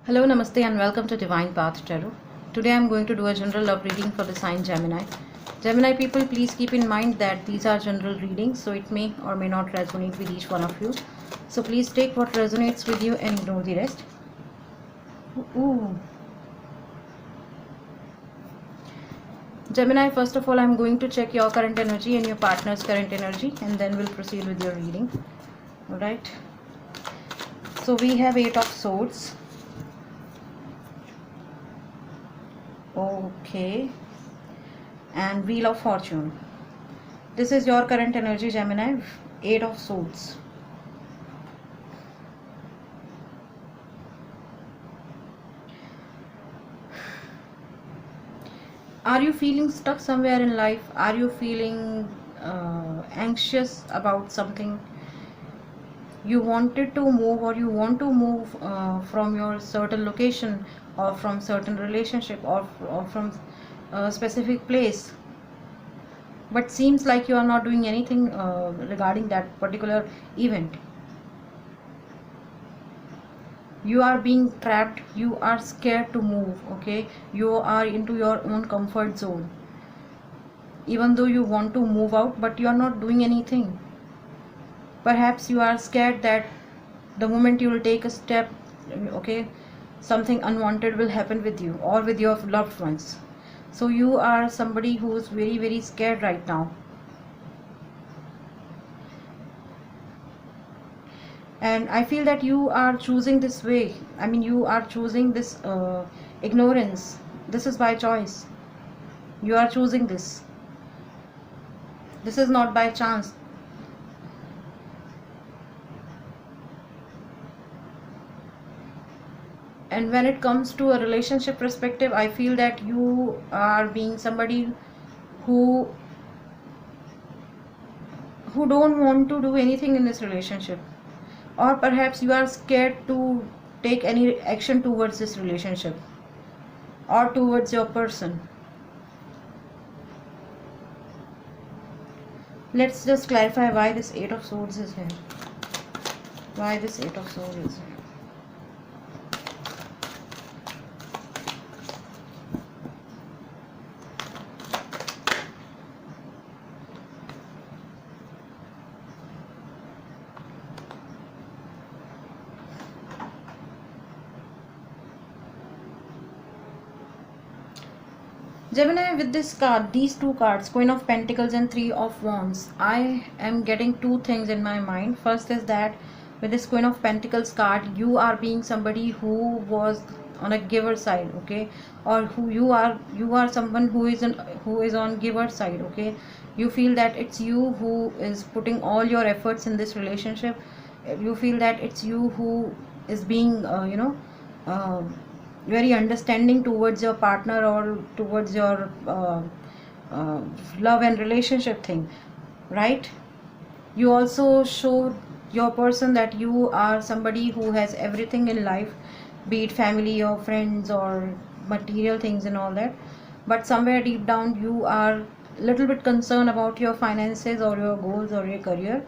Hello, Namaste, and welcome to Divine Path Tarot. Today I am going to do a general love reading for the sign Gemini. Gemini people, please keep in mind that these are general readings, so it may or may not resonate with each one of you. So please take what resonates with you and ignore the rest. Ooh. Gemini, first of all, I am going to check your current energy and your partner's current energy, and then we'll proceed with your reading. Alright. So we have 8 of Swords. Okay, and Wheel of Fortune. This is your current energy, Gemini. 8 of Swords. Are you feeling stuck somewhere in life? Are you feeling anxious about something? You wanted to move, or you want to move from your certain location, or from certain relationship, or from a specific place, but seems like you are not doing anything regarding that particular event. You are being trapped, you are scared to move. Okay, you are into your own comfort zone, even though you want to move out, but you are not doing anything. Perhaps you are scared that the moment you will take a step, okay, something unwanted will happen with you or with your loved ones. So you are somebody who is very, very scared right now. And I feel that you are choosing this way. I mean, you are choosing this ignorance. This is by choice. You are choosing this. This is not by chance. And when it comes to a relationship perspective, I feel that you are being somebody who don't want to do anything in this relationship, or perhaps you are scared to take any action towards this relationship or towards your person. Let's just clarify why this 8 of Swords is here. Why this 8 of Swords is here. Gemini, with this card, these two cards, Queen of Pentacles and 3 of Wands, I am getting two things in my mind. First is that with this Queen of Pentacles card, you are being somebody who was on a giver side, okay, or who you are someone who is on giver side, okay. You feel that it's you who is putting all your efforts in this relationship. You feel that it's you who is being very understanding towards your partner or towards your love and relationship thing, right? You also show your person that you are somebody who has everything in life, be it family or friends or material things and all that, but somewhere deep down you are a little bit concerned about your finances or your goals or your career,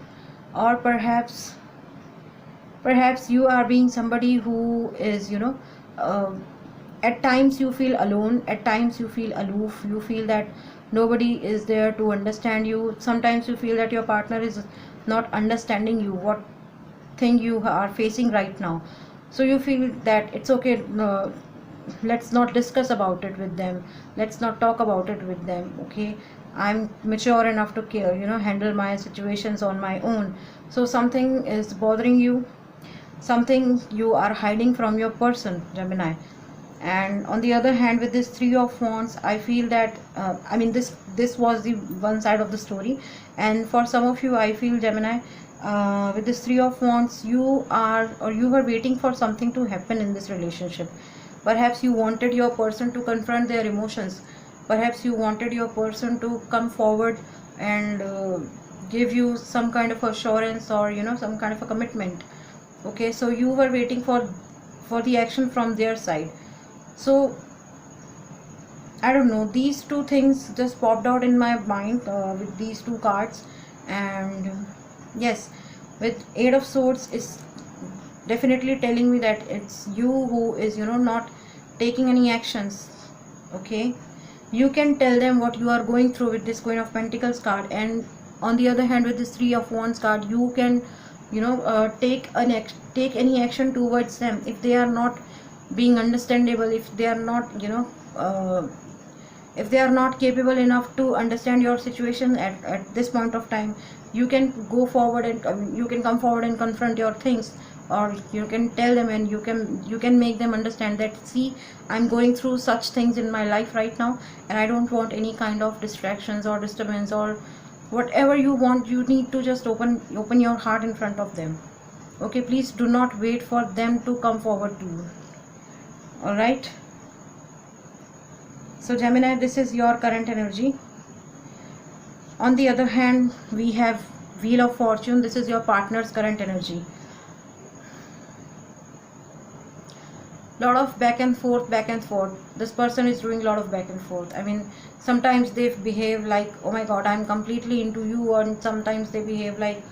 or perhaps you are being somebody who is at times you feel alone, at times you feel aloof, you feel that nobody is there to understand you. Sometimes you feel that your partner is not understanding you, what thing you are facing right now. So you feel that it's okay, no, let's not discuss about it with them, let's not talk about it with them, okay, I'm mature enough to care, handle my situations on my own. So something is bothering you, something you are hiding from your person, Gemini. And on the other hand, with this 3 of Wands, I feel that this was the one side of the story, and for some of you, I feel, Gemini, with this 3 of Wands, you were waiting for something to happen in this relationship. Perhaps you wanted your person to confront their emotions, perhaps you wanted your person to come forward and give you some kind of assurance, or some kind of a commitment. Okay, so you were waiting for the action from their side. So I don't know, these two things just popped out in my mind with these two cards. And yes, with 8 of Swords is definitely telling me that it's you who is, not taking any actions. Okay, you can tell them what you are going through with this Queen of Pentacles card, and on the other hand with this Three of Wands card, you can, take any action towards them if they are not being understandable, if they are not, if they are not capable enough to understand your situation at this point of time. You can go forward and you can come forward and confront your things, or you can tell them, and you can make them understand that, see, I'm going through such things in my life right now, and I don't want any kind of distractions or disturbance, or whatever you want. You need to just open your heart in front of them. Okay, please do not wait for them to come forward to you. All right, so Gemini, this is your current energy. On the other hand, we have Wheel of Fortune. This is your partner's current energy. Lot of back and forth, back and forth. This person is doing a lot of back and forth. I mean, sometimes they behave like, oh my god, I'm completely into you, and sometimes they behave like,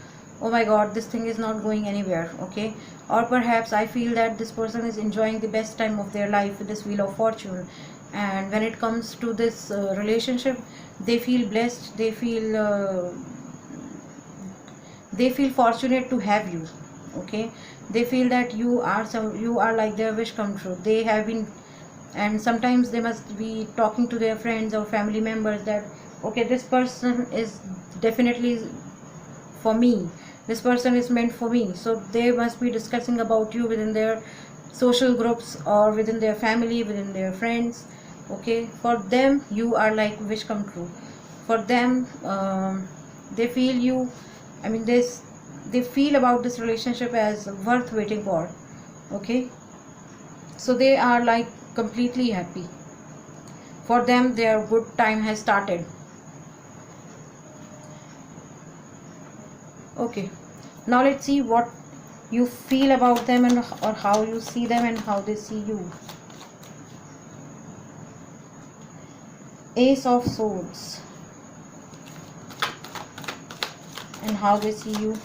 oh my god, this thing is not going anywhere. Okay, or perhaps I feel that this person is enjoying the best time of their life with this Wheel of Fortune, and when it comes to this relationship, they feel blessed, they feel fortunate to have you. Okay, they feel that you are like their wish come true. They have been, and sometimes they must be talking to their friends or family members that, okay, this person is definitely for me, this person is meant for me. So they must be discussing about you within their social groups, or within their family, within their friends. Okay, for them you are like wish come true. For them, they feel you, I mean, they feel about this relationship as worth waiting for. Okay, so they are like completely happy. For them, their good time has started. Okay, now let's see what you feel about them, and or how you see them and how they see you. Ace of Swords, and how they see you.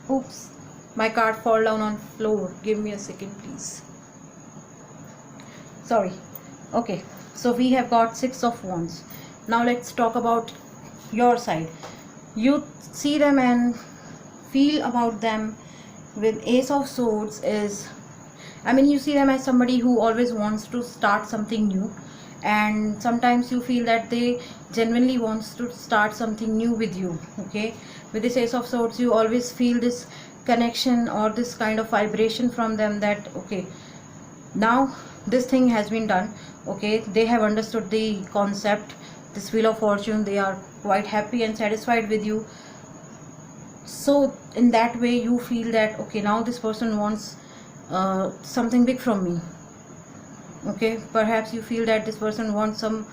Oops, my card fall down on floor. Give me a second, please. Sorry. Okay, so we have got Six of Wands. Now let's talk about your side. You see them and feel about them with Ace of Swords is, I mean, you see them as somebody who always wants to start something new, and sometimes you feel that they genuinely wants to start something new with you. Okay, with this Ace of Swords, you always feel this connection or this kind of vibration from them, that okay, now this thing has been done. Okay, they have understood the concept, this Wheel of Fortune. They are quite happy and satisfied with you. So in that way you feel that, okay, now this person wants something big from me. Okay, perhaps you feel that this person wants some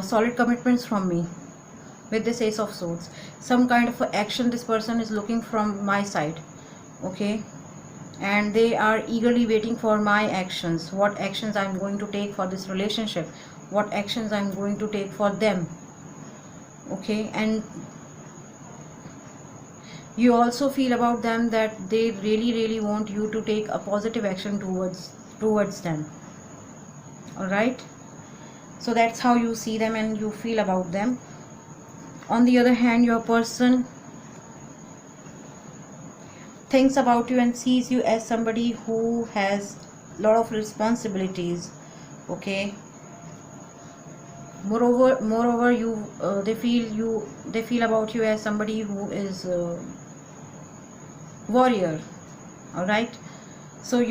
solid commitments from me. With this Ace of Swords, some kind of action this person is looking from my side. Okay, and they are eagerly waiting for my actions, what actions I'm going to take for this relationship, what actions I'm going to take for them. Okay, and you also feel about them that they really want you to take a positive action towards them. All right, so that's how you see them and you feel about them. On the other hand, your person thinks about you and sees you as somebody who has a lot of responsibilities. Okay, moreover you they feel about you as somebody who is warrior. All right, so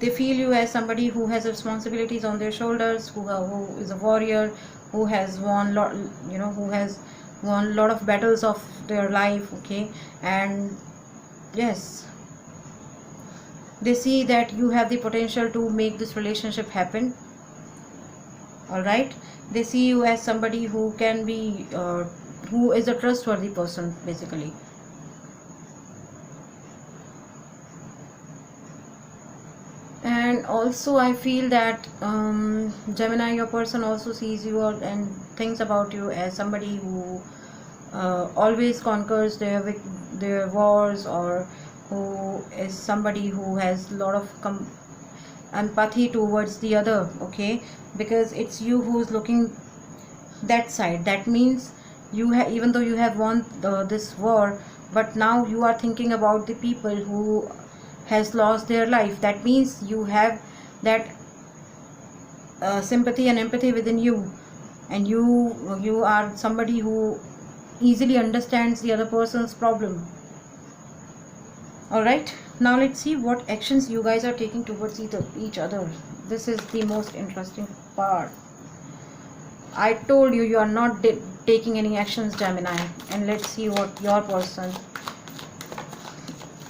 they feel you as somebody who has responsibilities on their shoulders, who is a warrior, who has won who has won a lot of battles of their life. Okay, and yes, they see that you have the potential to make this relationship happen. All right, they see you as somebody who can be who is a trustworthy person, basically. And also I feel that Gemini, your person also sees you and thinks about you as somebody who always conquers their wars, or who is somebody who has a lot of empathy towards the other, okay? Because it's you who's looking that side. That means even though you have won this war, but now you are thinking about the people who has lost their life. That means you have that sympathy and empathy within you, and you are somebody who easily understands the other person's problem. All right, now let's see what actions you guys are taking towards each other. This is the most interesting part. I told you, you are not taking any actions, Gemini, and let's see what your person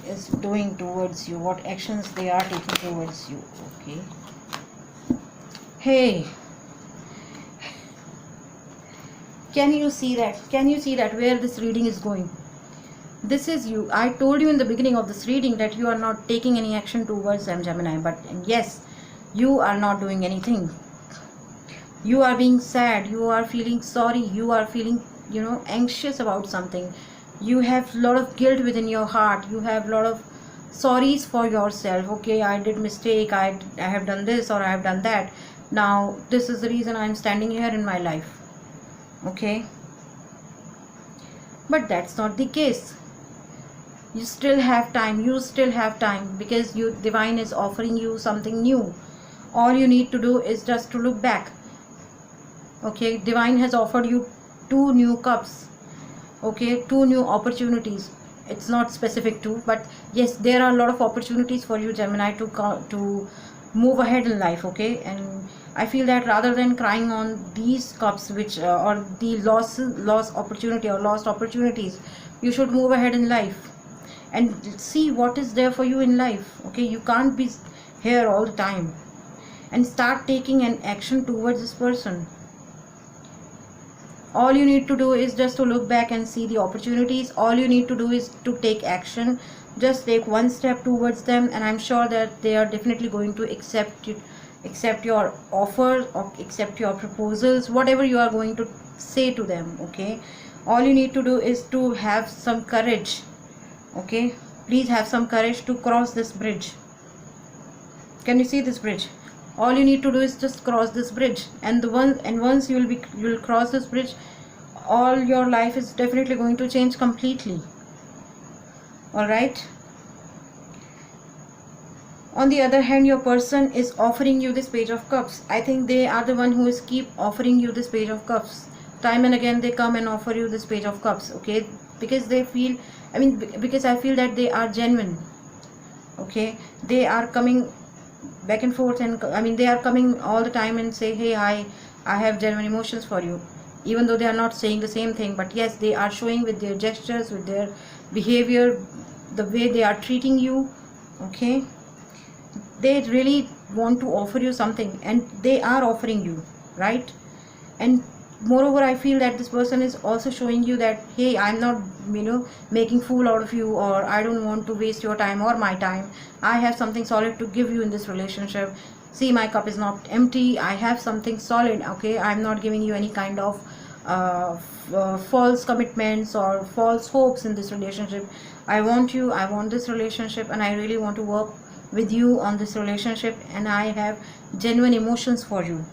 is doing towards you, what actions they are taking towards you. Okay, hey, can you see that where this reading is going? This is you. I told you in the beginning of this reading that you are not taking any action towards them, Gemini, but yes, you are not doing anything. You are being sad, you are feeling sorry, you are feeling, anxious about something. You have a lot of guilt within your heart, you have a lot of sorries for yourself. Okay, I did mistake, I have done this or I have done that. Now this is the reason I'm standing here in my life. Okay, but that's not the case. You still have time, because divine is offering you something new. All you need to do is just to look back. Okay, divine has offered you 2 new cups. Okay, 2 new opportunities. It's not specific to, but yes, there are a lot of opportunities for you, Gemini, to move ahead in life. Okay, and I feel that rather than crying on these cups, which or the lost opportunity or lost opportunities, you should move ahead in life and see what is there for you in life. Okay, you can't be here all the time, and start taking an action towards this person. All you need to do is just to look back and see the opportunities. All you need to do is to take action. Just take one step towards them, and I'm sure that they are definitely going to accept your offers or accept your proposals, whatever you are going to say to them. Okay, all you need to do is to have some courage. Okay, please have some courage to cross this bridge. Can you see this bridge? All you need to do is just cross this bridge, and once you'll cross this bridge, all your life is definitely going to change completely. All right, on the other hand, your person is offering you this Page of Cups. I think they are the one who is keep offering you this Page of Cups. Time and again they come and offer you this Page of Cups. Okay, because they feel, because I feel that they are genuine. Okay, they are coming back and forth, and they are coming all the time and say, hey, I have genuine emotions for you, even though they are not saying the same thing. But yes, they are showing with their gestures, with their behavior, the way they are treating you. Okay, they really want to offer you something, and they are offering you, right? And moreover, I feel that this person is also showing you that, hey, I'm not making fool out of you, or I don't want to waste your time or my time. I have something solid to give you in this relationship. See, my cup is not empty, I have something solid. Okay, I'm not giving you any kind of false commitments or false hopes in this relationship. I want this relationship, and I really want to work with you on this relationship, and I have genuine emotions for you.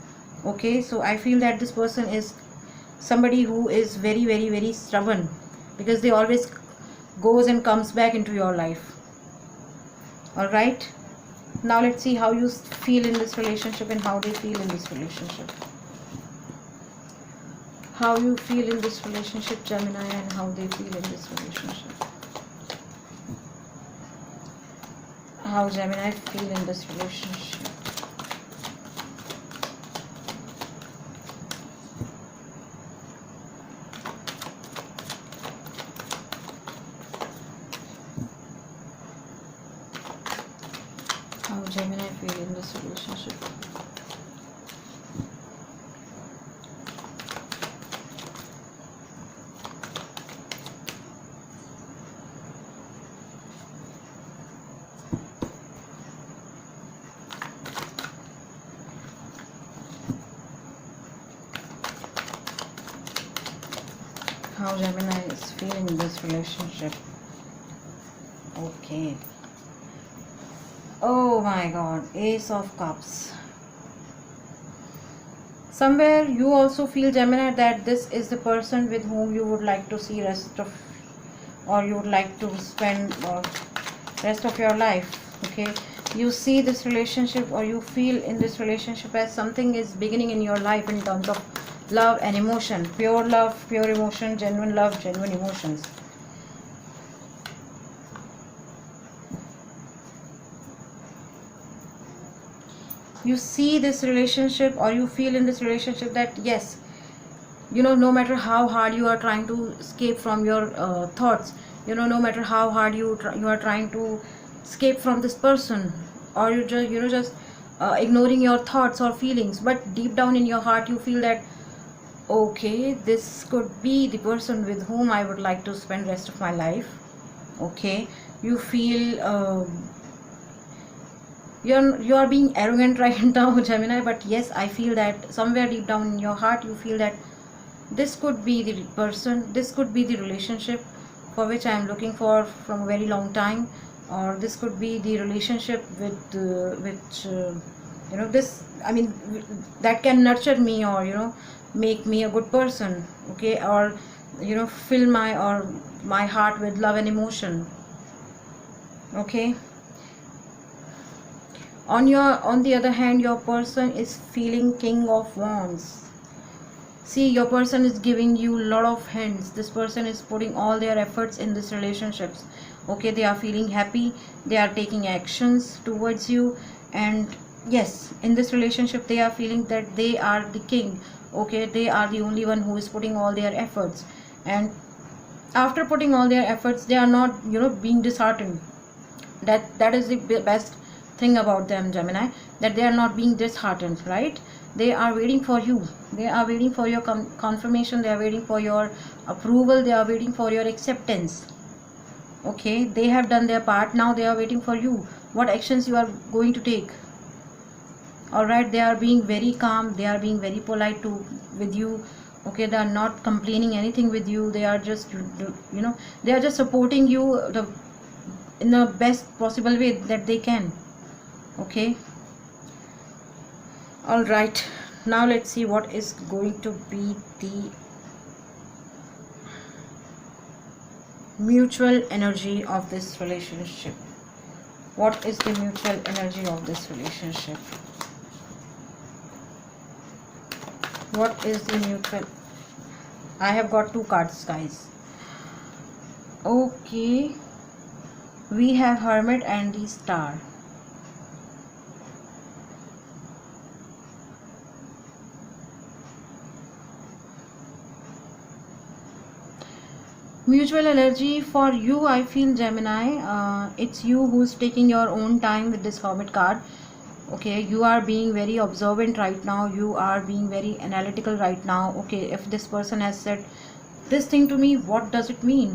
Okay, so I feel that this person is somebody who is very, very, very stubborn, because they always goes and comes back into your life. All right, now let's see how you feel in this relationship and how they feel in this relationship. How you feel in this relationship, Gemini, and how they feel in this relationship. How Gemini feel in this relationship. How Gemini feel in this relationship. how Gemini is feeling this relationship. Okay. Oh my god, Ace of Cups. Somewhere you also feel, Gemini, that this is the person with whom you would like to see rest of, or you would like to spend rest of your life. Okay, you see this relationship, or you feel in this relationship as something is beginning in your life in terms of love and emotion, pure love, pure emotion, genuine love, genuine emotions. You see this relationship, or you feel in this relationship that yes, you know, no matter how hard you are trying to escape from your thoughts, you know, no matter how hard you are trying to escape from this person, or you just, you know, just ignoring your thoughts or feelings, but deep down in your heart you feel that okay, this could be the person with whom I would like to spend rest of my life. Okay, you feel you are being arrogant right now, Gemini, but yes, I feel that somewhere deep down in your heart you feel that this could be the person, this could be the relationship for which I am looking for from a very long time, or this could be the relationship with which you know, this, I mean, that can nurture me, or you know, make me a good person. Okay, or you know, fill my heart with love and emotion. Okay, on the other hand, your person is feeling King of Wands. See, your person is giving you a lot of hints. This person is putting all their efforts in this relationships. Okay, they are feeling happy, they are taking actions towards you, and yes, in this relationship they are feeling that they are the king. Okay, they are the only one who is putting all their efforts, and after putting all their efforts they are not, you know, being disheartened. That is the best thing about them, Gemini, that they are not being disheartened, right? They are waiting for you, they are waiting for your confirmation, they are waiting for your approval, they are waiting for your acceptance. Okay, they have done their part, now they are waiting for you, what actions you are going to take. All right, they are being very calm, they are being very polite to with you. Okay, they are not complaining anything with you, they are just, you know, they are just supporting you in the best possible way that they can. Okay, all right, now let's see what is going to be the mutual energy of this relationship. What is the mutual energy of this relationship? What is the mutual? I have got two cards, guys. Okay, we have Hermit and the Star. Mutual energy for you, I feel, Gemini, it's you who's taking your own time with this Hermit card. Okay, you are being very observant right now, you are being very analytical right now. Okay, if this person has said this thing to me, what does it mean?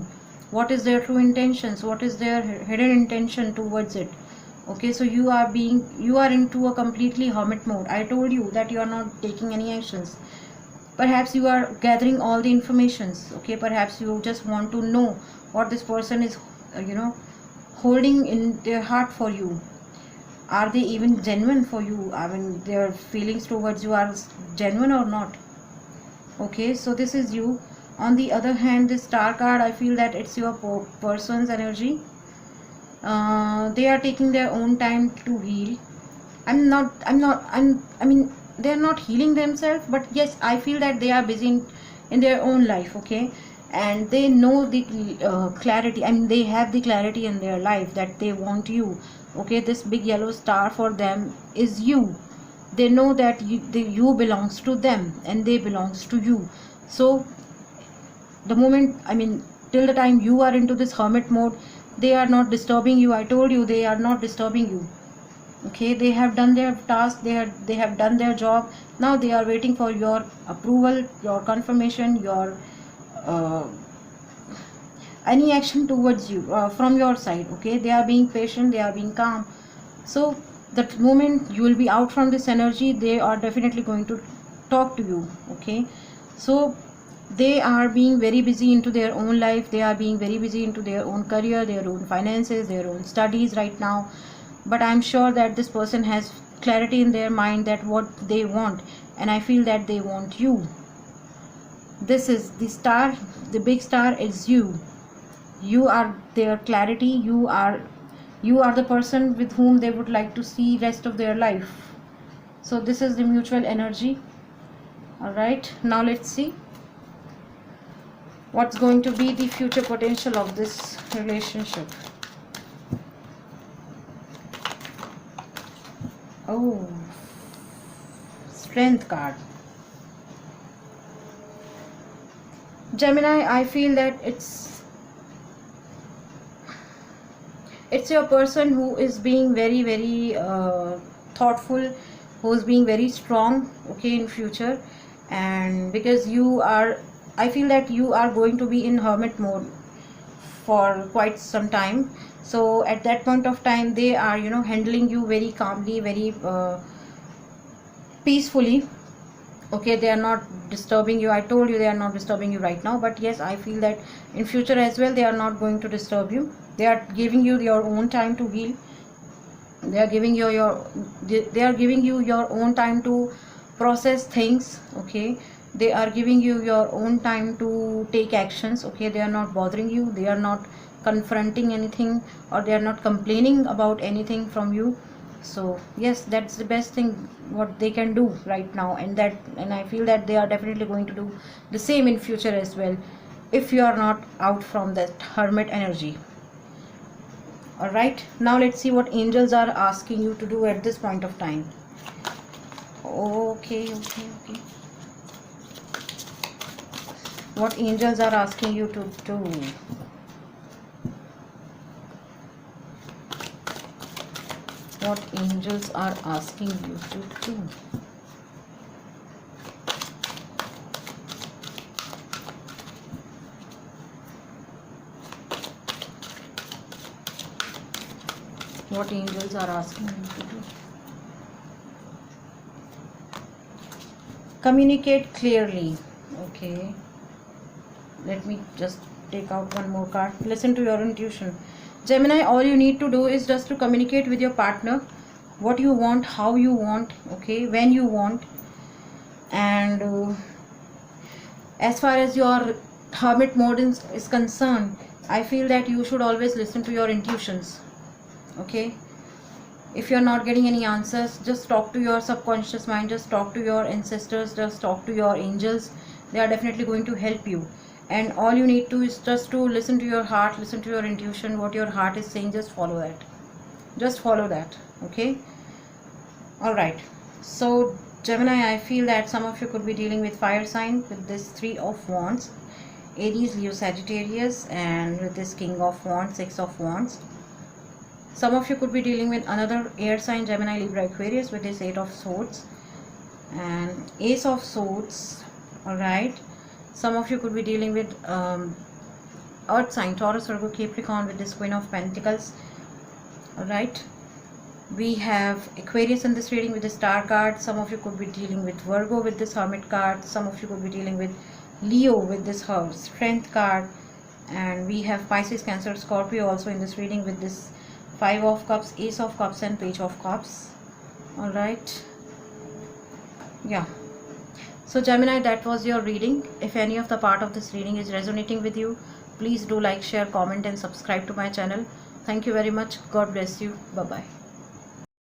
What is their true intentions? What is their hidden intention towards it? Okay, so you are into a completely hermit mode. I told you that you are not taking any actions. Perhaps you are gathering all the informations. Okay, perhaps you just want to know what this person is you know, holding in their heart for you. Are they even genuine for you? I mean, their feelings towards you are genuine or not? Okay, so this is you. On the other hand, this Star card, I feel that it's your person's energy. They are taking their own time to heal. I mean, they're not healing themselves, but yes, I feel that they are busy in their own life. Okay, and they know the clarity, I mean, they have the clarity in their life that they want you. Okay, this big yellow star for them is you. They know that you belongs to them and they belongs to you. So the moment, I mean, till the time you are into this hermit mode, they are not disturbing you. I told you, they are not disturbing you. Okay, they have done their task, they have done their job. Now they are waiting for your approval, your confirmation, your any action towards you from your side. Okay, they are being patient, they are being calm. So the moment you will be out from this energy, they are definitely going to talk to you. Okay, so they are being very busy into their own life, they are being very busy into their own career, their own finances, their own studies right now. But I'm sure that this person has clarity in their mind that what they want, and I feel that they want you. This is the star, the big star is you. You are their clarity, you are the person with whom they would like to see rest of their life. So this is the mutual energy. All right, now let's see what's going to be the future potential of this relationship. Oh, strength card. Gemini, I feel that it's your person who is being very, very thoughtful, who is being very strong, okay, in future. And because you are, I feel that you are going to be in hermit mode for quite some time. So at that point of time, they are, you know, handling you very calmly, very peacefully. Okay, they are not disturbing you. I told you they are not disturbing you right now, but yes, I feel that in future as well they are not going to disturb you. They are giving you your own time to heal. They are giving you your own time to process things. Okay, they are giving you your own time to take actions. Okay, they are not bothering you, they are not confronting anything, or they are not complaining about anything from you. So yes, that's the best thing what they can do right now, and I feel that they are definitely going to do the same in future as well, if you are not out from that hermit energy. All right, now let's see what angels are asking you to do at this point of time. Okay. What angels are asking you to do. What angels are asking you to do. What angels are asking you to do. Communicate clearly. Okay, let me just take out one more card. Listen to your intuition. Gemini, all you need to do is just to communicate with your partner what you want, how you want, okay, when you want. And as far as your hermit mode is concerned, I feel that you should always listen to your intuitions. Okay, if you're not getting any answers, just talk to your subconscious mind, just talk to your ancestors, just talk to your angels. They are definitely going to help you. And all you need to is just to listen to your heart, listen to your intuition, what your heart is saying, just follow that. Okay, all right. So Gemini, I feel that some of you could be dealing with fire sign with this 3 of Wands, Aries, Leo, Sagittarius, and with this King of Wands, 6 of Wands. Some of you could be dealing with another air sign, Gemini, Libra, Aquarius, with this 8 of Swords and Ace of Swords. All right. Some of you could be dealing with earth sign, Taurus, Virgo, Capricorn, with this Queen of Pentacles. All right. We have Aquarius in this reading with the Star card. Some of you could be dealing with Virgo with this Hermit card. Some of you could be dealing with Leo with this Strength card. And we have Pisces, Cancer, Scorpio also in this reading with this 5 of Cups, Ace of Cups, and Page of Cups. All right. Yeah. So Gemini, that was your reading. If any of the part of this reading is resonating with you, please do like, share, comment, and subscribe to my channel. Thank you very much. God bless you. Bye bye.